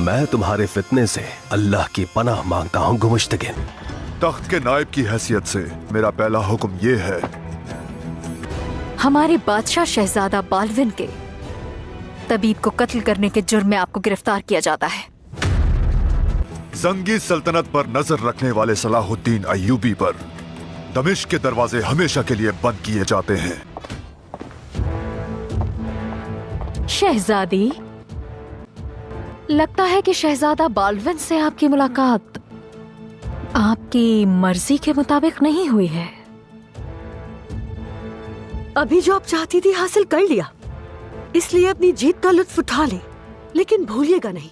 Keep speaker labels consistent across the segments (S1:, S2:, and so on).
S1: मैं तुम्हारे फितने से अल्लाह की पनाह मांगता हूँ गुमुश्तगिन।
S2: तख्त के नायब की हैसियत से मेरा पहला हुक्म ये है,
S3: हमारे बादशाह शहजादा बालविन के तबीब को कत्ल करने के जुर्म में आपको गिरफ्तार किया जाता है।
S2: जंगी सल्तनत पर नजर रखने वाले सलाहुद्दीन अय्यूबी पर दमिश्क के दरवाजे हमेशा के लिए बंद किए जाते हैं।
S3: शहजादी, लगता है कि शहजादा बालविन से आपकी मुलाकात आपकी मर्जी के मुताबिक नहीं हुई है।
S4: अभी जो आप चाहती थी हासिल कर लिया, इसलिए अपनी जीत का लुत्फ उठा ले, लेकिन भूलिएगा नहीं,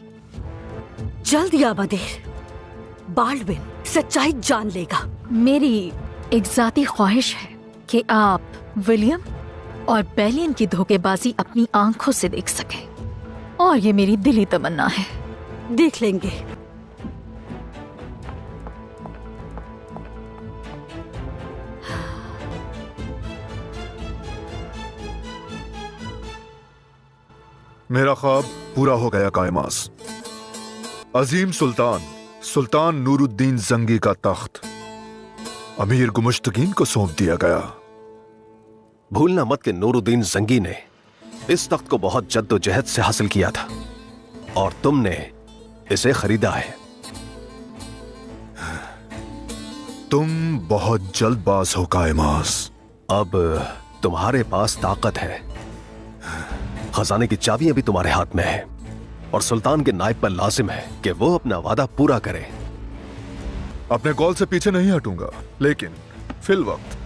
S4: जल्द या बदेर बाल्डविन सच्चाई जान लेगा।
S3: मेरी एक जाती ख्वाहिश है कि आप विलियम और बेलियन की धोखेबाजी अपनी आंखों से देख सकें, और ये मेरी दिली तमन्ना है।
S4: देख लेंगे।
S2: मेरा ख्वाब पूरा हो गया कायमास। अजीम सुल्तान नूरुद्दीन जंगी का तख्त अमीर गुमुश्तगीन को सौंप दिया गया।
S1: भूलना मत कि नूरुद्दीन जंगी ने इस तख्त को बहुत जद्दोजहद से हासिल किया था और तुमने इसे खरीदा है।
S2: तुम बहुत जल्दबाज हो कायमास।
S1: अब तुम्हारे पास ताकत है, खजाने की चाबी अभी तुम्हारे हाथ में है और सुल्तान के नायब पर लाजिम है कि वो अपना वादा पूरा करे।
S2: अपने कॉल से पीछे नहीं हटूंगा, लेकिन फिल वक्त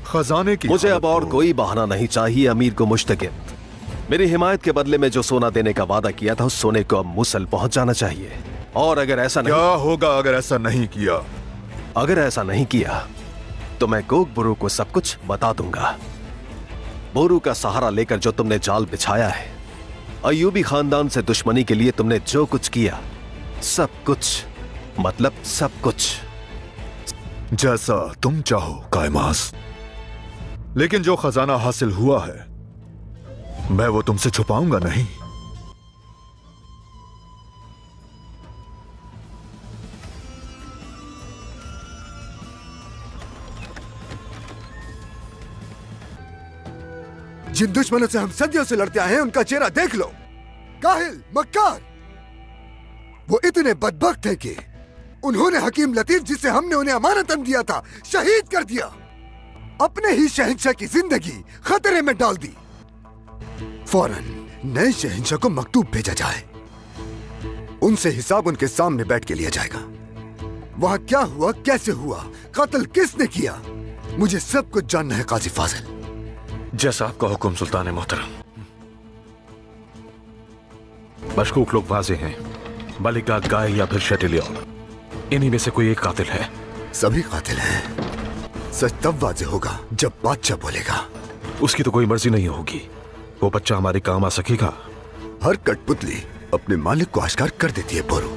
S2: खजाने की
S1: मुझे अब और कोई बहाना नहीं चाहिए अमीर को मुश्तगिन। मेरी हिमायत के बदले में जो सोना देने का वादा किया था, उस सोने को अब मूसल पहुंच जाना चाहिए। और अगर ऐसा नहीं,
S2: क्या होगा अगर ऐसा नहीं किया?
S1: अगर ऐसा नहीं किया तो मैं गोग बुरू को सब कुछ बता दूंगा। बोरू का सहारा लेकर जो तुमने जाल बिछाया है, अय्यूबी खानदान से दुश्मनी के लिए तुमने जो कुछ किया, सब कुछ, मतलब सब कुछ।
S2: जैसा तुम चाहो कायमास, लेकिन जो खजाना हासिल हुआ है मैं वो तुमसे छुपाऊंगा नहीं।
S5: जिन दुश्मनों से हम सदियों से लड़ते आए हैं, उनका चेहरा देख लो। काहिल, मक्कार, वो इतने बदबख्त हैं कि उन्होंने हकीम लतीफ, जिसे हमने उन्हें अमानतन दिया था, शहीद कर दिया। अपने ही शहंशाह की जिंदगी खतरे में डाल दी। फौरन नए शहंशाह को मकतूब भेजा जाए, उनसे हिसाब उनके सामने बैठ के लिया जाएगा। वहां क्या हुआ, कैसे हुआ, कत्ल किसने किया, मुझे सब कुछ जानना है काजी फाजिल।
S6: जैसा आपका हुक्म सुल्तान मोहतरम। मशकूक लोग वाजे हैं, बालिका, गाय या फिर शटिलियर, इन्हीं में से कोई एक कातिल है।
S5: सभी कातिल हैं। सच तब वाजे होगा जब बादशाह बोलेगा।
S6: उसकी तो कोई मर्जी नहीं होगी, वो बच्चा हमारे काम आ सकेगा।
S5: हर कठपुतली अपने मालिक को आश्कार कर देती है बोरू।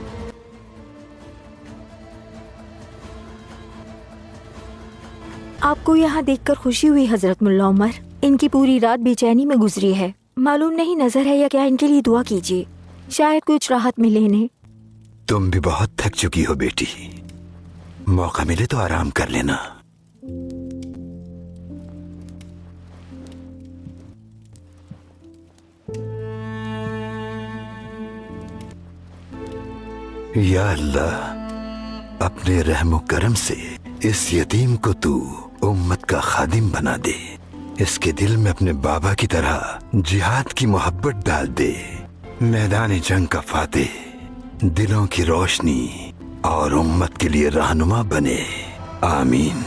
S7: आपको यहाँ देखकर खुशी हुई हजरत मुल्ला उमर। इनकी पूरी रात बेचैनी में गुजरी है, मालूम नहीं नजर है या क्या। इनके लिए दुआ कीजिए, शायद कुछ राहत मिले इन्हें।
S5: तुम भी बहुत थक चुकी हो बेटी, मौका मिले तो आराम कर लेना। या अल्लाह, अपने रहमो करम से इस यतीम को तू उम्मत का खादिम बना दे। इसके दिल में अपने बाबा की तरह जिहाद की मोहब्बत डाल दे। मैदान जंग का फातेह, दिलों की रोशनी और उम्मत के लिए रहनुमा बने। आमीन।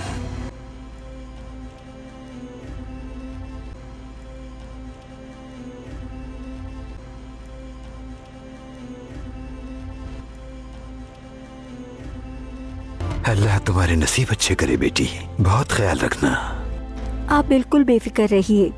S5: अल्लाह तुम्हारे नसीब अच्छे करे बेटी, बहुत ख्याल रखना।
S7: आप बिल्कुल बेफिक्र रहिए।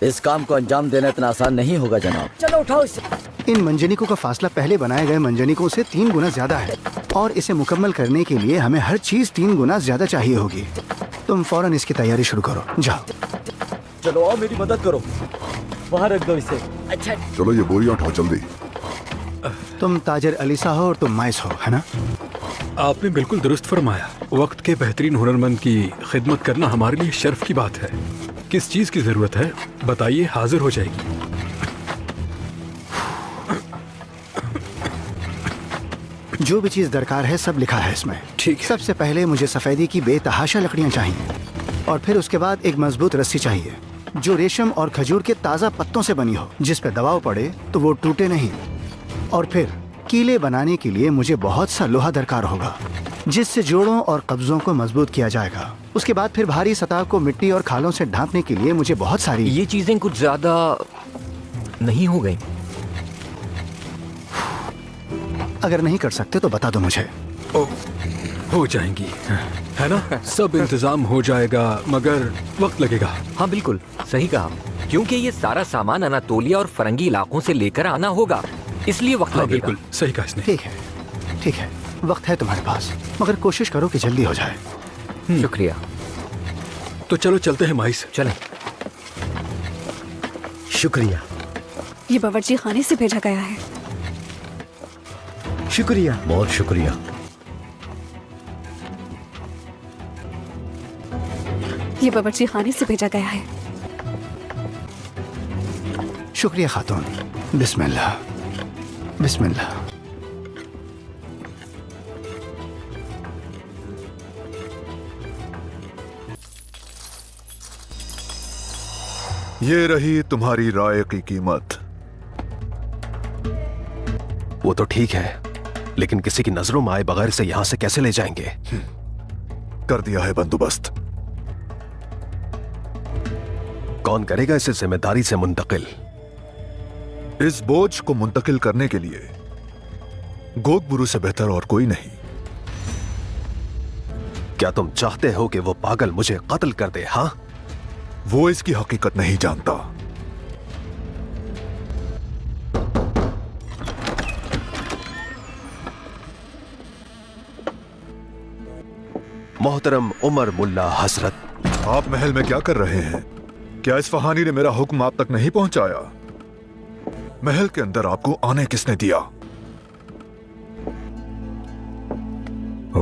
S8: इस काम को अंजाम देना इतना आसान नहीं होगा जनाब।
S4: चलो उठाओ इसे।
S8: इन मंजनिकों का फासला पहले बनाए गए मंजनिकों से 3 गुना ज्यादा है और इसे मुकम्मल करने के लिए हमें हर चीज 3 गुना ज्यादा चाहिए होगी। तुम फौरन इसकी तैयारी शुरू करो, जाओ।
S9: चलो आओ मेरी मदद करो, वहाँ रख दो इसे। अच्छा
S2: चलो ये बोरियां उठाओ जल्दी।
S8: तुम ताजर अलीसा हो और तुम माइस हो, है ना?
S10: आपने बिल्कुल दुरुस्त फरमाया। वक्त के बेहतरीन हुनरमंद की खिदमत करना हमारे लिए शर्फ की बात है। किस चीज की जरूरत है बताइए, हाजिर हो जाएगी।
S8: जो भी चीज दरकार है सब लिखा है इसमें।
S10: ठीक है।
S8: सबसे पहले मुझे सफेदी की बेतहाशा लकड़ियां चाहिए और फिर उसके बाद एक मजबूत रस्सी चाहिए जो रेशम और खजूर के ताज़ा पत्तों से बनी हो, जिस पे दबाव पड़े तो वो टूटे नहीं। और फिर कीले बनाने के लिए मुझे बहुत सा लोहा दरकार होगा जिससे जोड़ों और कब्जों को मजबूत किया जाएगा। उसके बाद फिर भारी सतह को मिट्टी और खालों से ढांपने के लिए मुझे बहुत सारी।
S9: ये चीजें कुछ ज्यादा नहीं हो गई?
S8: अगर नहीं कर सकते तो बता दो मुझे।
S10: हो जाएंगी, है ना? सब इंतजाम हो जाएगा मगर वक्त लगेगा।
S9: हाँ बिल्कुल सही कहा, क्योंकि ये सारा सामान अनातोलिया और फरंगी इलाकों से लेकर आना होगा, इसलिए वक्त
S10: हाँ,
S9: लगेगा।
S10: बिल्कुल सही कहा इसने।
S8: ठीक है, वक्त है तुम्हारे पास, मगर कोशिश करो कि जल्दी हो जाए।
S9: शुक्रिया।
S10: तो चलो चलते हैं माइस।
S9: चलें।
S11: शुक्रिया।
S12: ये बावर्ची खाने से भेजा गया है।
S11: शुक्रिया, बहुत शुक्रिया।
S12: ये बावर्ची खाने से भेजा गया है।
S8: शुक्रिया खातून। बिस्मिल्लाह बिस्मिल्लाह।
S2: ये रही तुम्हारी राय की कीमत।
S1: वो तो ठीक है, लेकिन किसी की नजरों में आए बगैर से यहां से कैसे ले जाएंगे?
S2: कर दिया है बंदोबस्त।
S1: कौन करेगा इसे जिम्मेदारी से मुंतकिल?
S2: इस बोझ को मुंतकिल करने के लिए गोगबुरु से बेहतर और कोई नहीं।
S1: क्या तुम चाहते हो कि वो पागल मुझे कत्ल कर दे? हाँ,
S2: वो इसकी हकीकत नहीं जानता।
S1: मोहतरम उमर मुल्ला हजरत।
S2: आप महल में क्या कर रहे हैं? क्या इस फहानी ने मेरा हुक्म आप तक नहीं पहुंचाया? महल के अंदर आपको आने किसने दिया?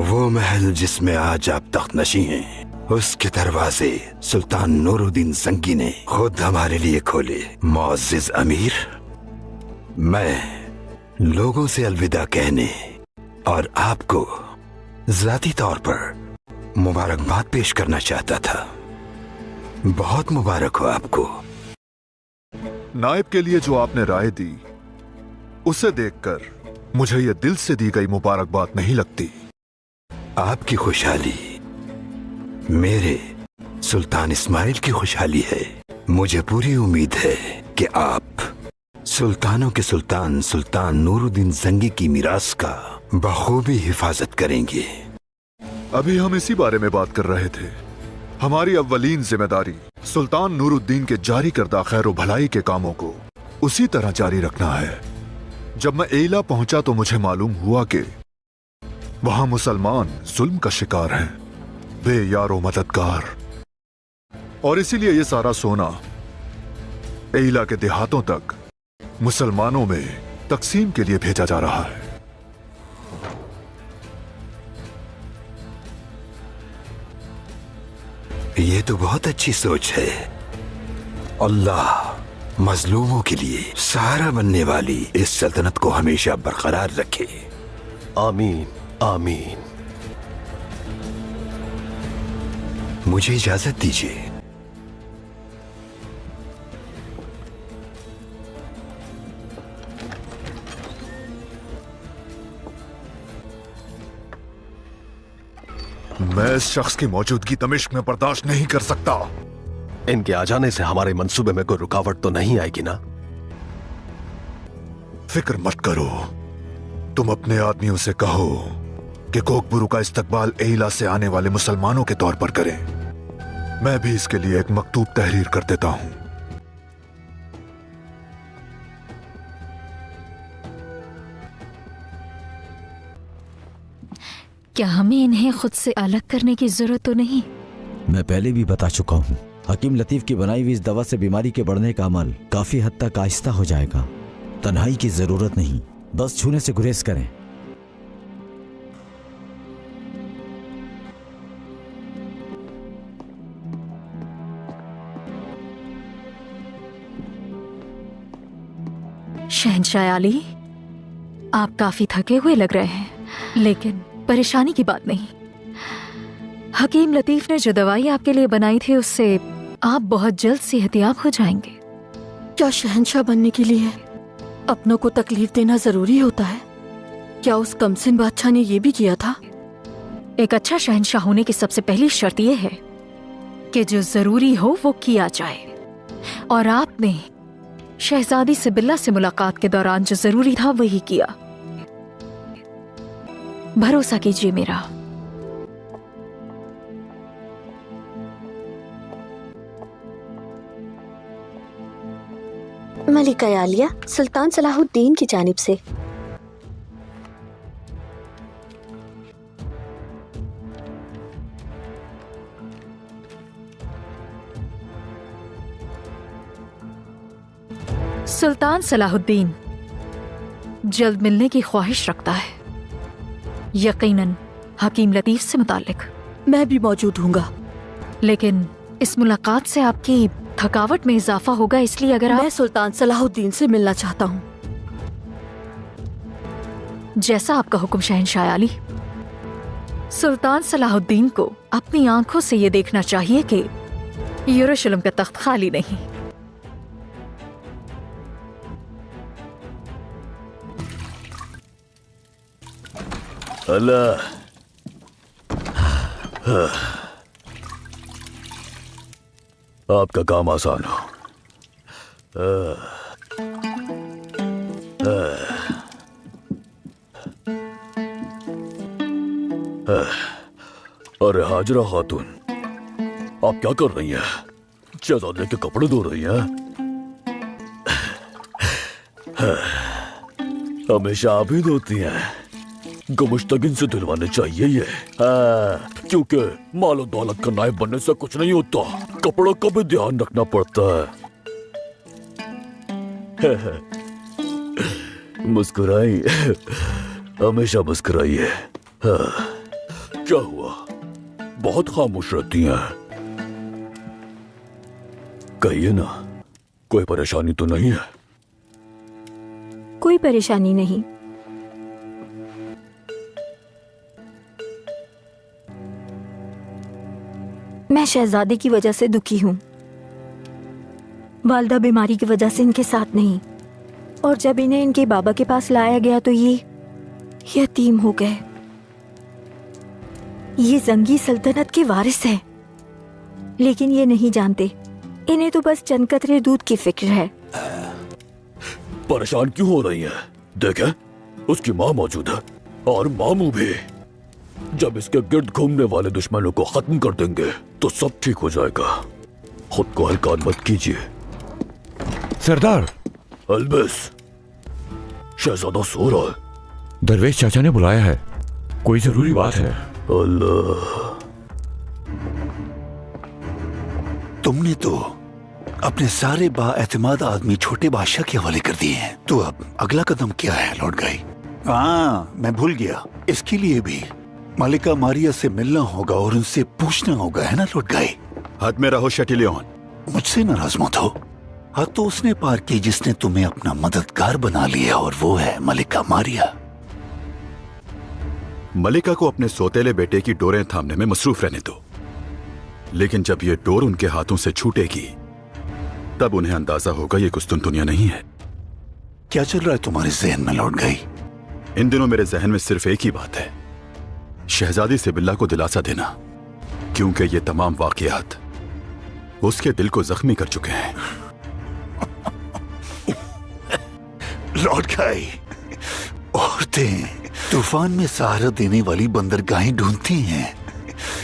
S13: वो महल जिसमें आज आप तख्तनशी हैं, उसके दरवाजे सुल्तान नूरुद्दीन जंगी ने खुद हमारे लिए खोले। मुअज़्ज़िज़ अमीर, मैं लोगों से अलविदा कहने और आपको ज़ाती तौर पर मुबारकबाद पेश करना चाहता था। बहुत मुबारक हो आपको।
S2: नायब के लिए जो आपने राय दी, उसे देखकर मुझे यह दिल से दी गई मुबारकबाद नहीं लगती।
S13: आपकी खुशहाली मेरे सुल्तान इस्माइल की खुशहाली है। मुझे पूरी उम्मीद है कि आप सुल्तानों के सुल्तान सुल्तान नूरुद्दीन जंगी की मीरास का बखूबी हिफाजत करेंगे।
S2: अभी हम इसी बारे में बात कर रहे थे। हमारी अव्वलीन जिम्मेदारी सुल्तान नूरुद्दीन के जारी करदा खैर भलाई के कामों को उसी तरह जारी रखना है। जब मैं एला पहुंचा तो मुझे मालूम हुआ कि वहां मुसलमान जुल्म का शिकार हैं, बेयारो मददगार, और इसीलिए ये सारा सोना एला के देहातों तक मुसलमानों में तकसीम के लिए भेजा जा रहा है।
S13: ये तो बहुत अच्छी सोच है। अल्लाह मजलूमों के लिए सहारा बनने वाली इस सल्तनत को हमेशा बरकरार रखे।
S1: आमीन आमीन।
S13: मुझे इजाजत दीजिए।
S2: मैं इस शख्स की मौजूदगी दमिश्क में बर्दाश्त नहीं कर सकता।
S1: इनके आ जाने से हमारे मंसूबे में कोई रुकावट तो नहीं आएगी ना?
S2: फिक्र मत करो। तुम अपने आदमियों से कहो कि गोगबुरु का इस्तकबाल एला से आने वाले मुसलमानों के तौर पर करें। मैं भी इसके लिए एक मकतूब तहरीर कर देता हूं।
S3: क्या हमें इन्हें खुद से अलग करने की जरूरत तो नहीं?
S11: मैं पहले भी बता चुका हूँ, हकीम लतीफ की बनाई हुई इस दवा से बीमारी के बढ़ने का अमल काफी हद तक आहिस्ता हो जाएगा। तन्हाई की जरूरत नहीं, बस छूने से गुरेज करें।
S3: शहंशाह आली, आप काफी थके हुए लग रहे हैं, लेकिन परेशानी की बात नहीं। हकीम लतीफ ने जो दवाई आपके लिए बनाई थी उससे आप बहुत जल्द सेहतियाब हो जाएंगे।
S4: क्या शहंशाह बनने के लिए अपनों को तकलीफ देना जरूरी होता है? क्या उस कमसिन बादशाह ने ये भी किया था?
S3: एक अच्छा शहंशाह होने की सबसे पहली शर्त यह है कि जो जरूरी हो वो किया जाए, और आपने शहजादी सिबिल्ला से मुलाकात के दौरान जो जरूरी था वही किया। भरोसा कीजिए मेरा।
S14: मलिका आलिया, सुल्तान सलाहुद्दीन की जानिब से।
S3: सुल्तान सलाहुद्दीन जल्द मिलने की ख्वाहिश रखता है, यकीनन हकीम लतीफ से मुताल्लिक।
S4: मैं भी मौजूद हूँगा,
S3: लेकिन इस मुलाकात से आपकी थकावट में इजाफा होगा, इसलिए अगर
S4: मैं सुल्तान सलाहुद्दीन से मिलना चाहता हूँ।
S3: जैसा आपका हुक्म शहंशाह आली। सुल्तान सलाहुद्दीन को अपनी आंखों से ये देखना चाहिए कि यरूशलेम का तख्त खाली नहीं।
S1: अल्लाह, आपका काम आसान हो। अरे हाजरा खातून, आप क्या कर रही हैं? शहजादे के कपड़े धो रही हैं? हमेशा आप ही धोती हैं। गुमुश्तगिन से दिलवाने चाहिए ये, क्योंकि मालो दौलत का नायब बनने से कुछ नहीं होता, कपड़ों का भी ध्यान रखना पड़ता है। मुस्कुराई, हमेशा मुस्कुराइए। क्या हुआ, बहुत खामोश रहती हैं? कहिए ना, कोई परेशानी तो नहीं है?
S7: कोई परेशानी नहीं। मैं शहजादे की वजह से दुखी हूँ, वालदा बीमारी की वजह से इनके साथ नहीं, और जब इन्हें इनके बाबा के पास लाया गया तो ये यतीम हो गए। ये जंगी सल्तनत के वारिस हैं, लेकिन ये नहीं जानते, इन्हें तो बस चंद कतरे दूध की फिक्र है।
S1: परेशान क्यों हो रही है? देखें, उसकी माँ मौजूद है और मामू भी। जब इसके गिर्द घूमने वाले दुश्मनों को खत्म कर देंगे तो सब ठीक हो जाएगा। खुद को हल्का मत कीजिए।
S15: सरदार,
S1: अलबस, शहजादा सो रहा है।
S15: दरवेश चाचा ने बुलाया है, कोई जरूरी बात है।
S1: अल्लाह,
S13: तुमने तो अपने सारे बाएतमाद आदमी छोटे बादशाह के हवाले कर दिए हैं। तो अब अगला कदम क्या है लॉर्ड गाई? हाँ, मैं भूल गया, इसके लिए भी मलिका मारिया से मिलना होगा और उनसे पूछना होगा, है ना लॉर्ड गाई?
S2: हद में रहो शटिलियन।
S13: मुझसे नाराज मत हो। हद तो उसने पार की जिसने तुम्हें अपना मददगार बना लिया, और वो है मलिका मारिया।
S2: मलिका को अपने सौतेले बेटे की डोरें थामने में मसरूफ रहने दो, लेकिन जब ये डोर उनके हाथों से छूटेगी तब उन्हें अंदाजा होगा ये कुस्तुनतुनिया नहीं है।
S13: क्या चल रहा है तुम्हारे जहन में लॉर्ड गाई?
S2: इन दिनों मेरे जहन में सिर्फ एक ही बात है, शहजादी सिबिल्ला को दिलासा देना, क्योंकि ये तमाम वाकयात उसके दिल को जख्मी कर चुके हैं।
S13: लॉर्ड गाई, औरतें तूफान में सहारा देने वाली बंदरगाहें ढूंढती हैं।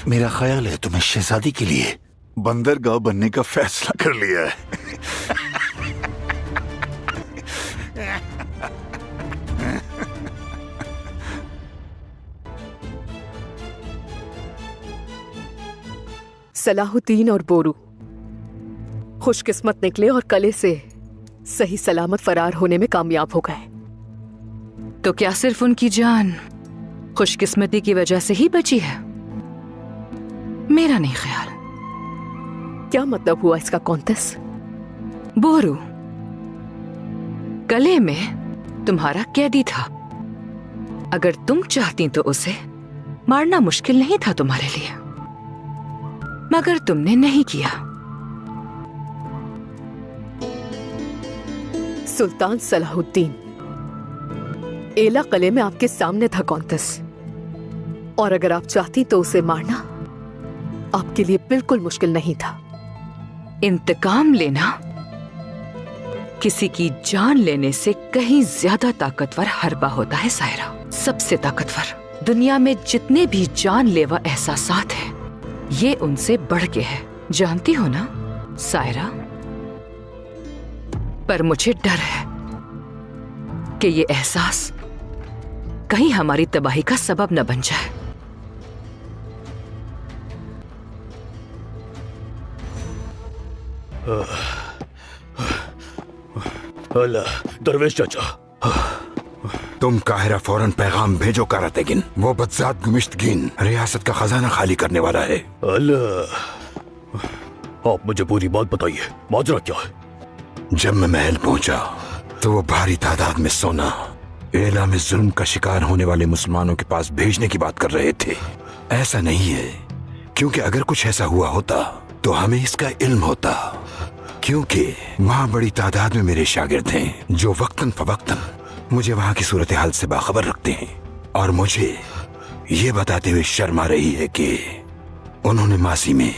S13: मेरा ख्याल है तुम्हें शहजादी के लिए बंदरगाह बनने का फैसला कर लिया है।
S4: सलाहुद्दीन और बोरू खुशकिस्मत निकले और कले से सही सलामत फरार होने में कामयाब हो गए।
S16: तो क्या सिर्फ उनकी जान खुशकिस्मती की वजह से ही बची है? मेरा नहीं ख्याल।
S4: क्या मतलब हुआ इसका कॉन्टेस?
S16: बोरू कले में तुम्हारा कैदी था। अगर तुम चाहती तो उसे मारना मुश्किल नहीं था तुम्हारे लिए, मगर तुमने नहीं किया।
S4: सुल्तान सलाहुद्दीन एला कले में आपके सामने था कॉन्टेस, और अगर आप चाहती तो उसे मारना आपके लिए बिल्कुल मुश्किल नहीं था।
S16: इंतकाम लेना किसी की जान लेने से कहीं ज्यादा ताकतवर हरबा होता है सायरा। सबसे ताकतवर दुनिया में जितने भी जानलेवा एहसासात हैं, ये उनसे बढ़ के है। जानती हो ना सायरा? पर मुझे डर है कि ये एहसास कहीं हमारी तबाही का सबब न बन जाए।
S13: अल्लाह, दरवेश चाचा, तुम काहिरा फौरन पैगाम भेजो कारातेगिन। वो बदजात गुमिश्तगीन रियासत का खजाना खाली करने वाला है।
S15: अल्लाह, आप मुझे पूरी बात बताइए, माजरा क्या है?
S13: जब मैं महल पहुंचा तो वो भारी तादाद में सोना एला में जुल्म का शिकार होने वाले मुसलमानों के पास भेजने की बात कर रहे थे। ऐसा नहीं है, क्योंकि अगर कुछ ऐसा हुआ होता तो हमें इसका इल्म होता, क्योंकि वहाँ बड़ी तादाद में मेरे शागिर्द हैं जो वक्तन फवक्तन मुझे वहाँ की सूरत हाल से बाखबर रखते हैं, और मुझे ये बताते हुए शर्म आ रही है कि उन्होंने मासी में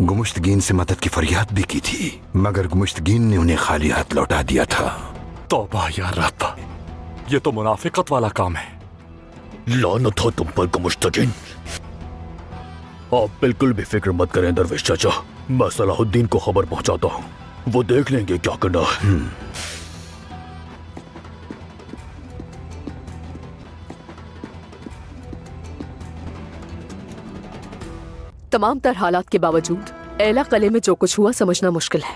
S13: गुमुश्तगीन से मदद की फरियाद भी की थी, मगर गुमुश्तगीन ने उन्हें खाली हाथ लौटा दिया था।
S15: तौबा या रब, ये तो मुनाफिकत वाला काम है। लानत हो तुम पर गुमुश्तगीन। आप बिल्कुल भी फिक्र मत करें दरवेश चाचा, मैं सलाहुद्दीन को खबर पहुंचाता हूँ, वो देख लेंगे क्या करना है।
S4: तमाम तर हालात के बावजूद एला कले में जो कुछ हुआ समझना मुश्किल है,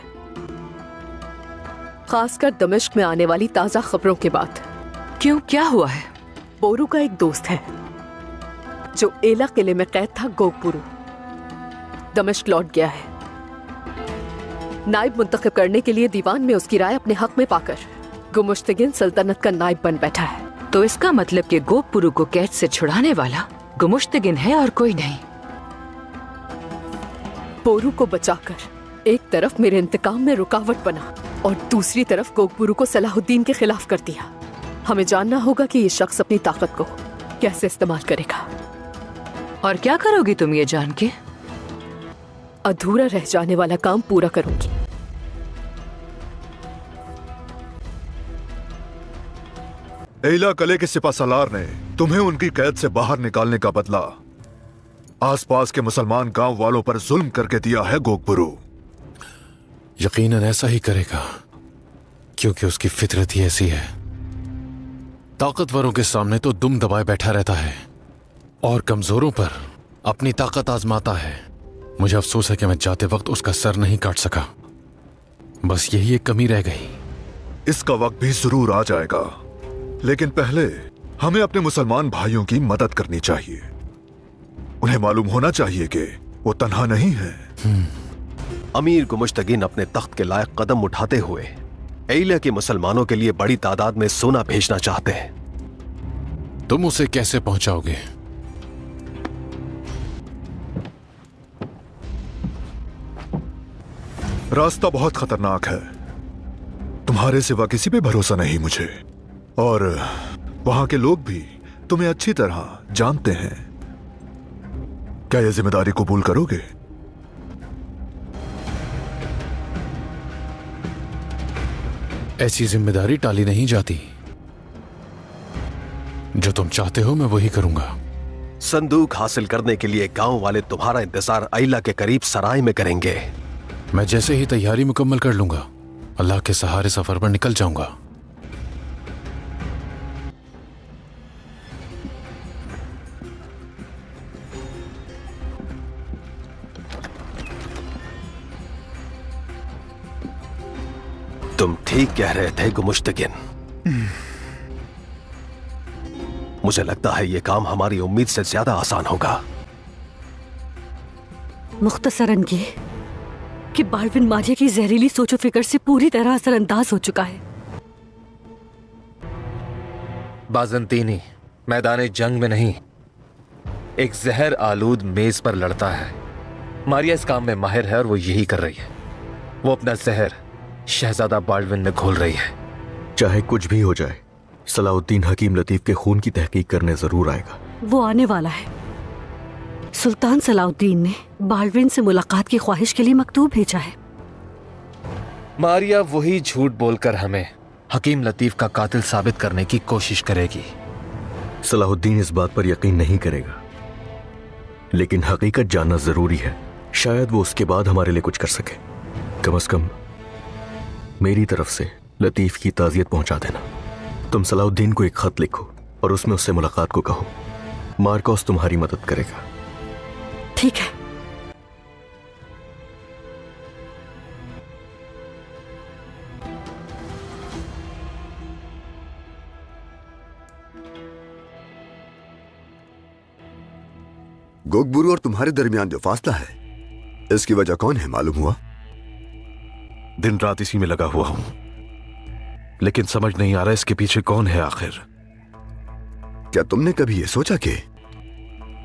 S4: खासकर दमिश्क में आने वाली ताजा खबरों के बाद।
S16: क्यों, क्या हुआ है?
S4: बोरू का एक दोस्त है जो एला किले में कैद था, गोगपुरू, दमिश्क लौट गया है। नायब मुंतखब करने के लिए दीवान में उसकी राय अपने हक में पाकर गुमुश्तगिन सल्तनत का नायब बन बैठा है।
S16: तो इसका मतलब कि गोगपुरू को कैद से छुड़ाने वाला गुमुश्तगिन है और कोई नहीं।
S4: बोरू को बचाकर एक तरफ मेरे इंतकाम में रुकावट बना और दूसरी तरफ गोगपुरू को सलाहुद्दीन के खिलाफ कर दिया। हमें जानना होगा कि ये शख्स अपनी ताकत को कैसे इस्तेमाल करेगा।
S16: और क्या करोगी तुम ये जान के?
S4: अधूरा रह जाने वाला काम पूरा करूंगी।
S2: एला कले के सिपाहसालार ने तुम्हें उनकी कैद से बाहर निकालने का बदला आसपास के मुसलमान गांव वालों पर जुल्म करके दिया है गोगपुरू।
S6: यकीनन ऐसा ही करेगा, क्योंकि उसकी फितरत ही ऐसी है। ताकतवरों के सामने तो दुम दबाए बैठा रहता है और कमजोरों पर अपनी ताकत आजमाता है। मुझे अफसोस है कि मैं जाते वक्त उसका सर नहीं काट सका। बस यही एक कमी रह गई।
S2: इसका वक्त भी जरूर आ जाएगा, लेकिन पहले हमें अपने मुसलमान भाइयों की मदद करनी चाहिए। उन्हें मालूम होना चाहिए कि वो तन्हा नहीं है।
S1: अमीर गुमुश्तगीन अपने तख्त के लायक कदम उठाते हुए एला के मुसलमानों के लिए बड़ी तादाद में सोना भेजना चाहते हैं।
S6: तुम उसे कैसे पहुंचाओगे?
S2: रास्ता बहुत खतरनाक है, तुम्हारे सिवा किसी पे भरोसा नहीं मुझे, और वहां के लोग भी तुम्हें अच्छी तरह जानते हैं। क्या यह जिम्मेदारी कबूल करोगे?
S6: ऐसी जिम्मेदारी टाली नहीं जाती। जो तुम चाहते हो मैं वही करूंगा।
S1: संदूक हासिल करने के लिए गांव वाले तुम्हारा इंतजार एला के करीब सराय में करेंगे।
S6: मैं जैसे ही तैयारी मुकम्मल कर लूंगा, अल्लाह के सहारे सफर पर निकल जाऊंगा।
S1: तुम ठीक कह रहे थे गुमुश्तगिन। मुझे लगता है ये काम हमारी उम्मीद से ज्यादा आसान होगा।
S4: मुख्तसरन ये कि बाल्विन मारिया की जहरीली सोचो फिक्र से पूरी तरह असरअंदाज हो चुका है।
S17: बाजंतीनी मैदान जंग में नहीं, एक जहर आलूद मेज पर लड़ता है। मारिया इस काम में माहिर है और वो यही कर रही है। वो अपना जहर शहजादा बाल्विन में घोल रही है।
S18: चाहे कुछ भी हो जाए, सलाहुद्दीन हकीम लतीफ के खून की तहकीक करने जरूर आएगा।
S4: वो आने वाला है। सुल्तान सलाहुद्दीन ने बाल्विन से मुलाकात की ख्वाहिश के लिए मकतूब भेजा है।
S17: मारिया वही झूठ बोलकर हमें हकीम लतीफ का कातिल साबित करने की कोशिश करेगी।
S18: सलाहुद्दीन इस बात पर यकीन नहीं करेगा, लेकिन हकीकत जानना जरूरी है। शायद वो उसके बाद हमारे लिए कुछ कर सके। कम से कम मेरी तरफ से लतीफ की ताज़ियत पहुंचा देना। तुम सलाहुद्दीन को एक खत लिखो और उसमें उससे मुलाकात को कहो। मार्कोस तुम्हारी मदद करेगा।
S4: ठीक है।
S5: गोगबुरु और तुम्हारे दरमियान जो फासला है, इसकी वजह कौन है मालूम हुआ?
S1: दिन रात इसी में लगा हुआ हूं, लेकिन समझ नहीं आ रहा इसके पीछे कौन है आखिर।
S5: क्या तुमने कभी यह सोचा कि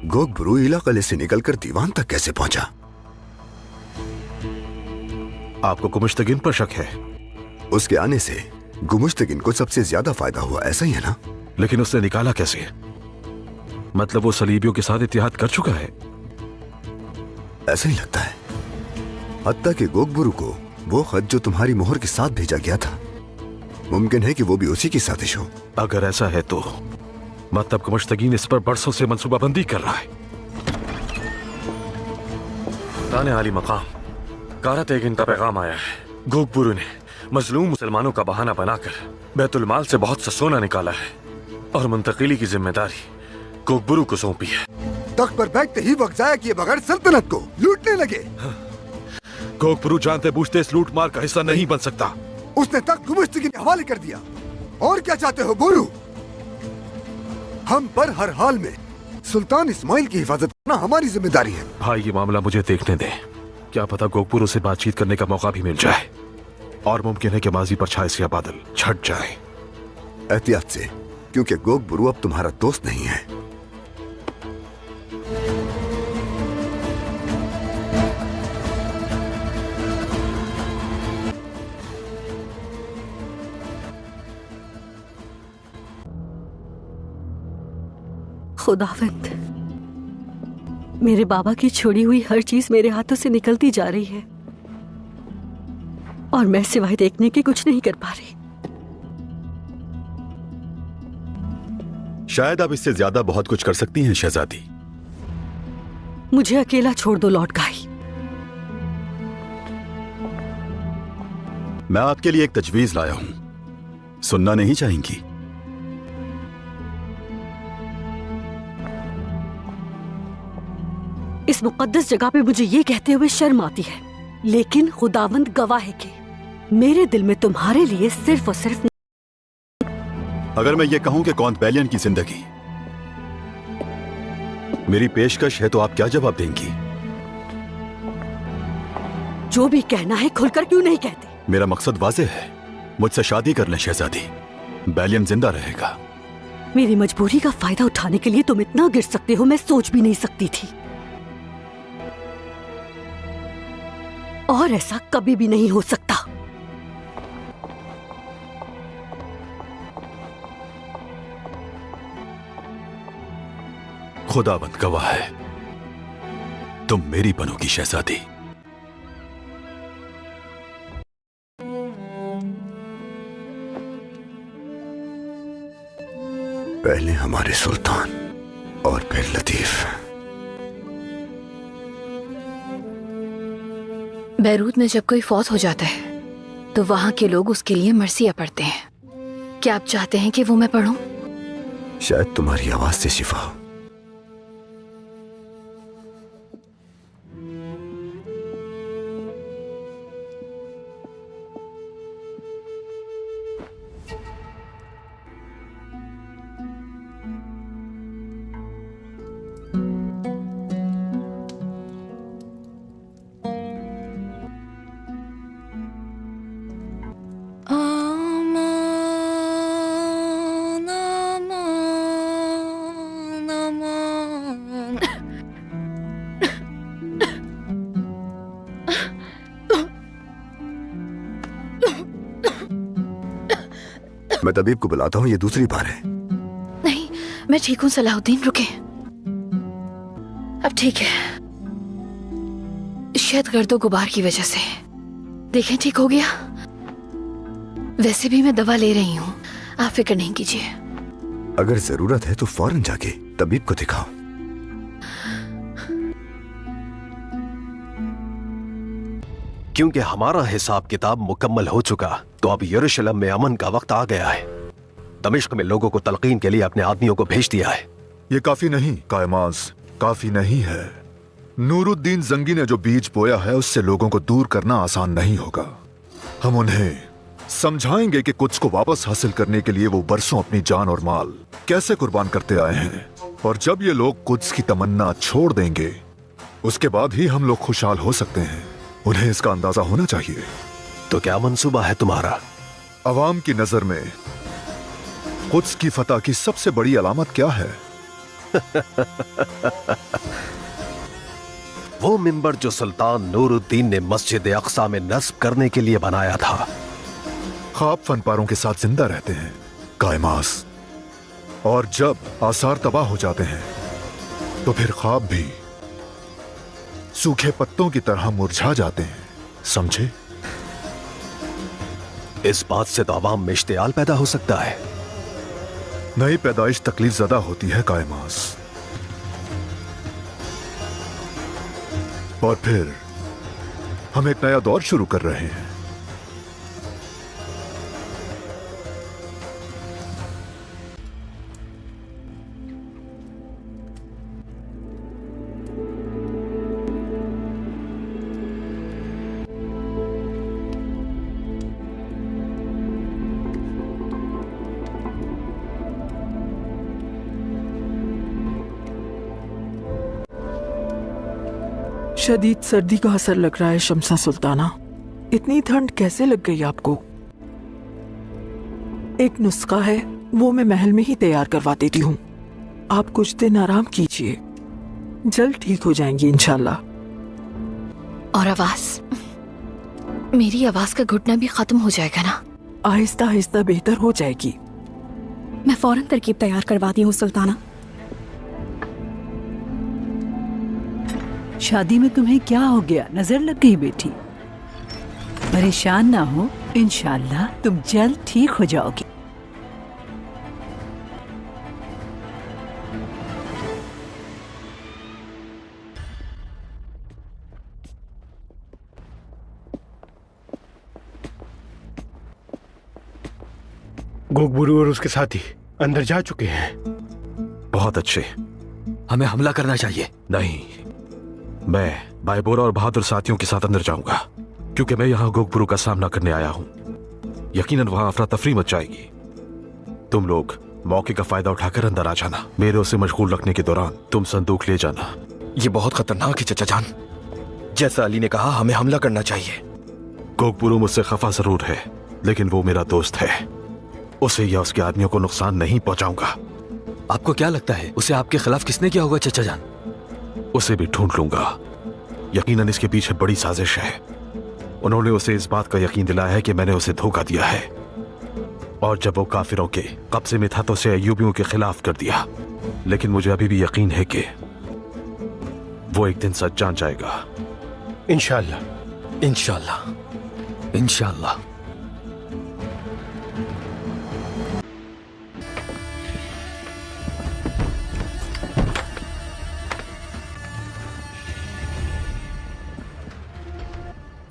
S5: गोगबुरु इला किले से निकलकर दीवान तक कैसे पहुंचा?
S1: आपको गुमुश्तगिन पर शक है?
S5: उसके आने से गुमुश्तगिन को सबसे ज्यादा फायदा हुआ, ऐसा ही है ना?
S1: लेकिन उसने निकाला कैसे? मतलब वो सलीबियों के साथ इत्तेहाद कर चुका है?
S5: ऐसा ही लगता है। हत्ता कि गोगबुरु को वो खत जो तुम्हारी मोहर के साथ भेजा गया था, मुमकिन है कि वो भी उसी की साजिश हो।
S1: अगर ऐसा है तो मतलब गुमुश्तगिन इस पर बरसों से मंसूबाबंदी कर रहा है।
S15: ताने आली मकाम कारा तेगिन का पैगाम आया है। गोगबुरु ने मजलूम मुसलमानों का बहाना बनाकर बैतुल माल से बहुत सा सोना निकाला है और मुंतकिली की जिम्मेदारी गोगबुरु को सौंपी है।
S5: तख्त पर बैठते ही वक्त जाया किए बगैर सल्तनत को लूटने लगे।
S1: गोगबुरु जानते बूझते इस लूट मार का हिस्सा नहीं बन सकता।
S5: उसने तख्त गुमुश्तगिन के हवाले कर दिया। और क्या चाहते हो बोलू? हम पर हर हाल में सुल्तान इस्माइल की हिफाजत करना हमारी जिम्मेदारी है।
S1: भाई ये मामला मुझे देखने दे। क्या पता गोगबुरु से बातचीत करने का मौका भी मिल जाए और मुमकिन है कि माजी पर छाए सिया बादल छट जाए।
S5: एहतियात से, क्योंकि गोगबुरु अब तुम्हारा दोस्त नहीं है।
S4: खुदावंद, मेरे बाबा की छोड़ी हुई हर चीज मेरे हाथों से निकलती जा रही है और मैं सिवाय देखने के कुछ नहीं कर पा रही।
S19: शायद आप इससे ज्यादा बहुत कुछ कर सकती हैं शहजादी।
S4: मुझे अकेला छोड़ दो लॉर्ड गाई।
S19: मैं आपके लिए एक तजवीज लाया हूं, सुनना नहीं चाहेंगी?
S4: इस मुकद्दस जगह पे मुझे ये कहते हुए शर्म आती है, लेकिन खुदावंद गवाह है कि मेरे दिल में तुम्हारे लिए सिर्फ और सिर्फ।
S19: अगर मैं ये कहूं कि कौंत बैलियन की जिंदगी मेरी पेशकश है तो आप क्या जवाब देंगी?
S4: जो भी कहना है खुलकर क्यों नहीं कहते?
S19: मेरा मकसद वाज़ेह है, मुझसे शादी कर लें शहजादी, बैलियन जिंदा रहेगा।
S4: मेरी मजबूरी का फायदा उठाने के लिए तुम इतना गिर सकते हो, मैं सोच भी नहीं सकती थी। और ऐसा कभी भी नहीं हो सकता।
S19: खुदाबंद गवाह है, तुम मेरी बनोगी शहजादी।
S5: पहले हमारे सुल्तान और फिर लतीफ।
S3: बैरूत में जब कोई फौत हो जाता है तो वहां के लोग उसके लिए मरसिया पढ़ते हैं। क्या आप चाहते हैं कि वो मैं पढ़ूं?
S5: शायद तुम्हारी आवाज से शिफा हो। मैं तबीब को बुलाता हूँ, ये दूसरी बार है।
S3: नहीं, मैं ठीक हूँ सलाहुद्दीन, रुके। अब ठीक है, शायद गर्दो गुबार की वजह से। देखें ठीक हो गया। वैसे भी मैं दवा ले रही हूँ, आप फिक्र नहीं कीजिए।
S5: अगर जरूरत है तो फौरन जाके तबीब को दिखाओ।
S1: क्योंकि हमारा हिसाब किताब मुकम्मल हो चुका, तो अब यरूशलेम में अमन का वक्त आ गया है। दमिश्क में लोगों को तलकीन के लिए अपने आदमियों को भेज दिया है।
S2: ये काफी नहीं कायमाज, काफी नहीं है। नूरुद्दीन जंगी ने जो बीज बोया है उससे लोगों को दूर करना आसान नहीं होगा। हम उन्हें समझाएंगे कि कुछ को वापस हासिल करने के लिए वो बरसों अपनी जान और माल कैसे कुर्बान करते आए हैं, और जब ये लोग कुछ की तमन्ना छोड़ देंगे उसके बाद ही हम लोग खुशहाल हो सकते हैं। उन्हें इसका अंदाजा होना चाहिए।
S1: तो क्या मंसूबा है तुम्हारा?
S2: अवाम की नजर में कुछ की फतह की सबसे बड़ी अलामत क्या है?
S1: वो मिंबर जो सुल्तान नूरुद्दीन ने मस्जिद अक्सा में नस्ब करने के लिए बनाया था।
S2: ख्वाब फनपारों के साथ जिंदा रहते हैं कायमास, और जब आसार तबाह हो जाते हैं तो फिर ख्वाब भी सूखे पत्तों की तरह मुरझा जाते हैं, समझे?
S1: इस बात से तो आवाम में इश्तियाल पैदा हो सकता है।
S2: नई पैदाइश तकलीफ ज़्यादा होती है कायमास, और फिर हम एक नया दौर शुरू कर रहे हैं।
S20: शदीद सर्दी का असर लग रहा है शमसा सुल्ताना। इतनी ठंड कैसे लग गई आपको? एक नुस्खा है, वो मैं महल में ही तैयार करवा देती हूँ। आप कुछ दिन आराम कीजिए, जल्द ठीक हो जाएंगी इंशाल्लाह।
S3: और आवाज, मेरी आवाज का घुटना भी खत्म हो जाएगा ना?
S20: आहिस्ता आहिस्ता बेहतर हो जाएगी।
S12: मैं फौरन तरकीब तैयार करवाती हूँ सुल्ताना।
S21: शादी में तुम्हें क्या हो गया? नजर लग गई बेटी? परेशान ना हो, इंशाल्लाह तुम जल्द ठीक हो जाओगी।
S10: गोगबुरु और उसके साथी अंदर जा चुके हैं।
S18: बहुत अच्छे। हमें हमला करना चाहिए। नहीं, मैं बायबोरा और बहादुर साथियों के साथ अंदर जाऊंगा, क्योंकि मैं यहाँ गोगबुरु का सामना करने आया हूँ। यकीनन वहां अफरा तफरी मच जाएगी। तुम लोग मौके का फायदा उठाकर अंदर आ जाना। मेरे उसे मशगूल रखने के दौरान तुम संदूक ले जाना।
S22: ये बहुत खतरनाक है चचा जान। जैसा अली ने कहा, हमें हमला करना चाहिए।
S18: गोगबुरु मुझसे खफा जरूर है, लेकिन वो मेरा दोस्त है। उसे या उसके आदमियों को नुकसान नहीं पहुंचाऊंगा।
S22: आपको क्या लगता है उसे आपके खिलाफ किसने किया होगा चचा जान?
S18: उसे भी ढूंढ लूंगा। यकीनन इसके पीछे बड़ी साजिश है। उन्होंने उसे इस बात का यकीन दिलाया है कि मैंने उसे धोखा दिया है, और जब वो काफिरों के कब्जे में था तो उसे अय्यूबियों के खिलाफ कर दिया। लेकिन मुझे अभी भी यकीन है कि वो एक दिन सच जान जाएगा।
S22: इंशाल्लाह, इंशाल्लाह, इंशाल्लाह।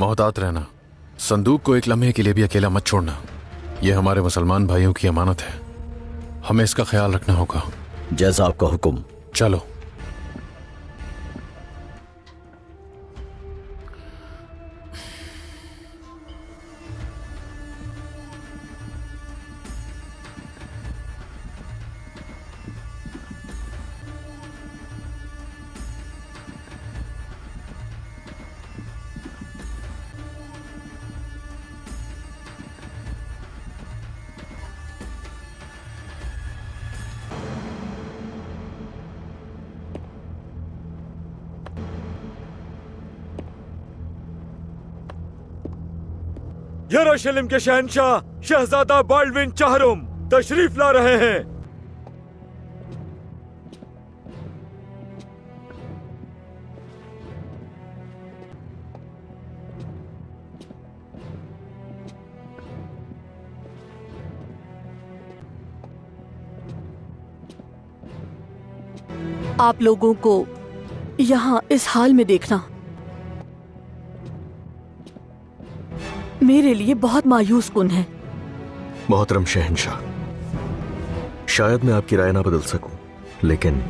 S6: मोहतात रहना। संदूक को एक लम्हे के लिए भी अकेला मत छोड़ना। यह हमारे मुसलमान भाइयों की अमानत है, हमें इसका ख्याल रखना होगा।
S11: जैसा आपका हुक्म।
S6: चलो।
S15: यरूशलेम के शहंशाह शहजादा बाल्डविन चाहरुम तशरीफ ला रहे हैं।
S4: आप लोगों को यहाँ इस हाल में देखना मेरे लिए बहुत मायूस कुन है।
S18: मोहतरम शहंशाह, शायद मैं आपकी राय ना बदल सकूं, लेकिन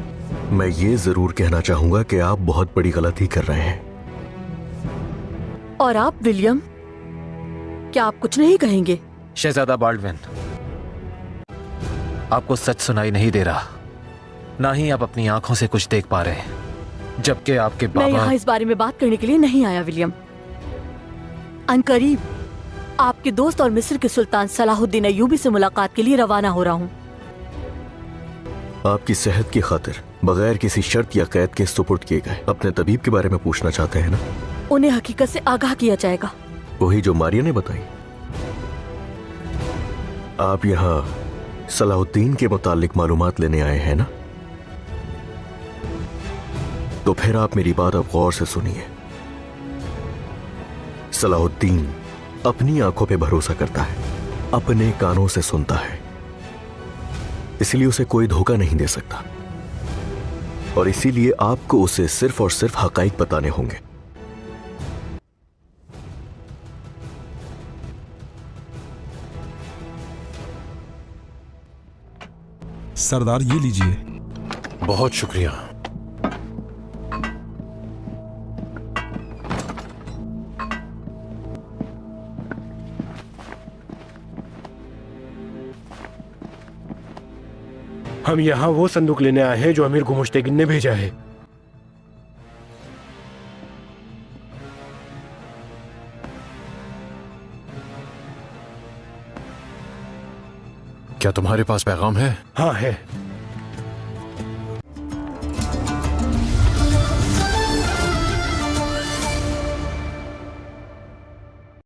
S18: मैं ये जरूर कहना चाहूंगा कि आप बहुत बड़ी गलती कर रहे हैं।
S4: और आप विलियम, क्या आप कुछ नहीं कहेंगे?
S17: शहजादा बाल्डविन, आपको सच सुनाई नहीं दे रहा, ना ही आप अपनी आंखों से कुछ देख पा रहे हैं, जबकि आपके
S4: मैं
S17: बाबा।
S4: यहाँ इस बारे में बात करने के लिए नहीं आया विलियम। अनकरीब आपके दोस्त और मिस्र के सुल्तान सलाहुद्दीन अय्यूबी से मुलाकात के लिए रवाना हो रहा हूँ।
S18: आपकी सेहत की खातिर बगैर किसी शर्त या कैद के सुपुर्द किए गए अपने तबीब के बारे में पूछना चाहते हैं ना?
S4: उन्हें हकीकत से आगाह किया जाएगा।
S18: वही जो मारिया ने बताई। आप यहाँ सलाहुद्दीन के मुतालिक मालूमात लेने आए हैं ना? तो फिर आप मेरी बात अब गौर से सुनिए। सलाहुद्दीन अपनी आंखों पे भरोसा करता है, अपने कानों से सुनता है, इसलिए उसे कोई धोखा नहीं दे सकता, और इसीलिए आपको उसे सिर्फ और सिर्फ हकाइक बताने होंगे।
S8: सरदार, ये लीजिए।
S6: बहुत शुक्रिया।
S9: हम यहाँ वो संदूक लेने आए हैं जो अमीर गुमुश्तगिन ने भेजा है।
S6: क्या तुम्हारे पास पैगाम है?
S9: हाँ है।